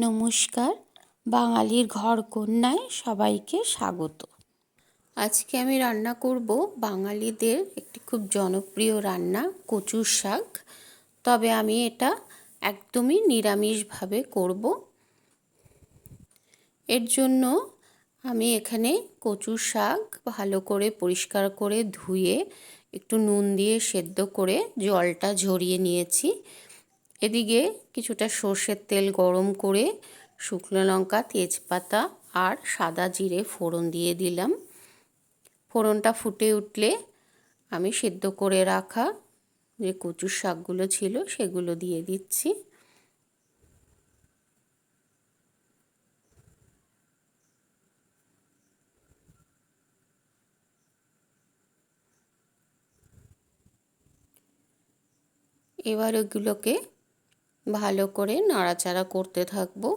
নমস্কার, বাঙালির ঘরকন্যায় সবাইকে স্বাগত। আজকে আমি রান্না করব বাঙালিদের একটি খুব জনপ্রিয় রান্না, কচুর শাক। তবে আমি এটা একদমই নিরামিষভাবে করব। এর জন্য আমি এখানে কচুর শাক ভালো করে পরিষ্কার করে ধুয়ে একটু নুন দিয়ে সেদ্ধ করে জলটা ঝরিয়ে নিয়েছি। এদিকে কিছুটা সর্ষের তেল গরম করে শুকনো লঙ্কা, তেজপাতা আর সাদা জিরে ফোড়ন দিয়ে দিলাম। ফোড়নটা ফুটে উঠলে আমি সেদ্ধ করে রাখা যে কচুর শাকগুলো ছিল সেগুলো দিয়ে দিচ্ছি। এবার ওগুলোকে ভালো করে নাড়াচাড়া করতে থাকবো।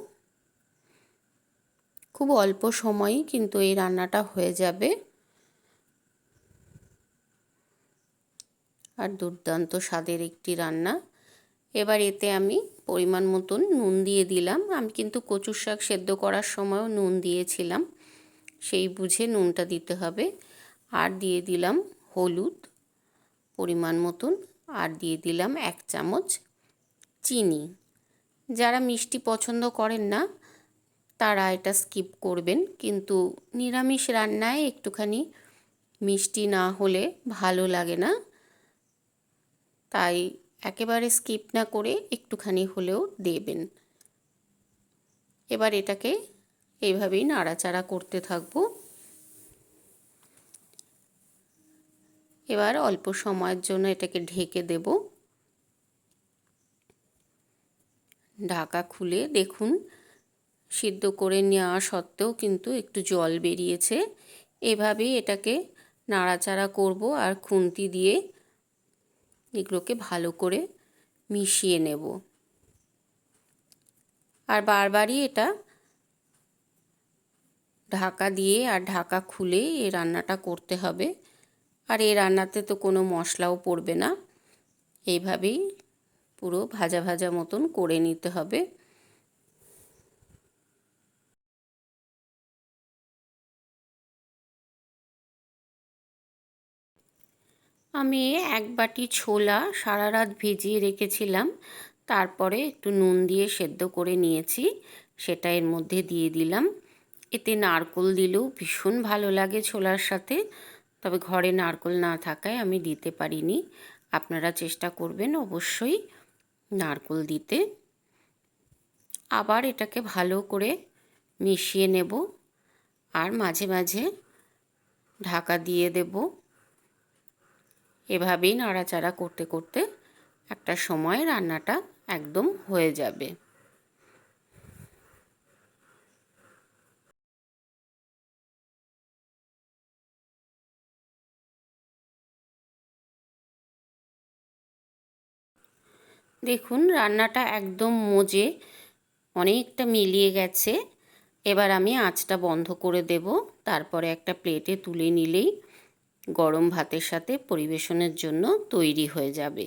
খুব অল্প সময়ই কিন্তু এই রান্নাটা হয়ে যাবে আর দুর্দান্ত স্বাদের একটি রান্না। এবার এতে আমি পরিমাণ মতন নুন দিয়ে দিলাম। আমি কিন্তু কচুর শাক সেদ্ধ করার সময়ও নুন দিয়েছিলাম, সেই বুঝে নুনটা দিতে হবে। আর দিয়ে দিলাম হলুদ পরিমাণ মতন, আর দিয়ে দিলাম 1 চামচ চিনি। যারা মিষ্টি পছন্দ করেন না তারা এটা স্কিপ করবেন, কিন্তু নিরামিষ রান্নায় একটুখানি মিষ্টি না হলে ভালো লাগে না, তাই একেবারে স্কিপ না করে একটুখানি হলেও দেবেন। এবার এটাকে এইভাবেই নাড়াচাড়া করতে থাকবো। এবার অল্প সময়ের জন্য এটাকে ঢেকে দেব। ঢাকা খুলে দেখুন সিদ্ধ করে নেওয়া সত্ত্বেও কিন্তু একটু জল বেরিয়েছে। এভাবেই এটাকে নাড়াচাড়া করব আর খুন্তি দিয়ে এগুলোকে ভালো করে মিশিয়ে নেব। আর বারবারই এটা ঢাকা দিয়ে আর ঢাকা খুলে এই রান্নাটা করতে হবে। আর এই রান্নাতে তো কোনো মশলাও পড়বে না, এইভাবেই পুরো ভাজা ভাজা মতন করে নিতে হবে। আমি 1 বাটি ছোলা সারা রাত ভিজিয়ে রেখেছিলাম, তারপরে একটু নুন দিয়ে সেদ্ধ করে নিয়েছি, সেটা এর মধ্যে দিয়ে দিলাম। এতে নারকেল দিলেও ভীষণ ভালো লাগে ছোলার সাথে, তবে ঘরে নারকেল না থাকায় আমি দিতে পারিনি। আপনারা চেষ্টা করবেন অবশ্যই নারকেল দিতে। আবার এটাকে ভালো করে মিশিয়ে নেব আর মাঝে মাঝে ঢাকা দিয়ে দেব। এভাবেই নাড়াচাড়া করতে করতে একটা সময় রান্নাটা একদম হয়ে যাবে। দেখুন রান্নাটা একদম মজে অনেকটা মিলিয়ে গেছে। এবার আমি আঁচটা বন্ধ করে দেব, তারপরে একটা প্লেটে তুলে নিলেই গরম ভাতের সাথে পরিবেশনের জন্য তৈরি হয়ে যাবে।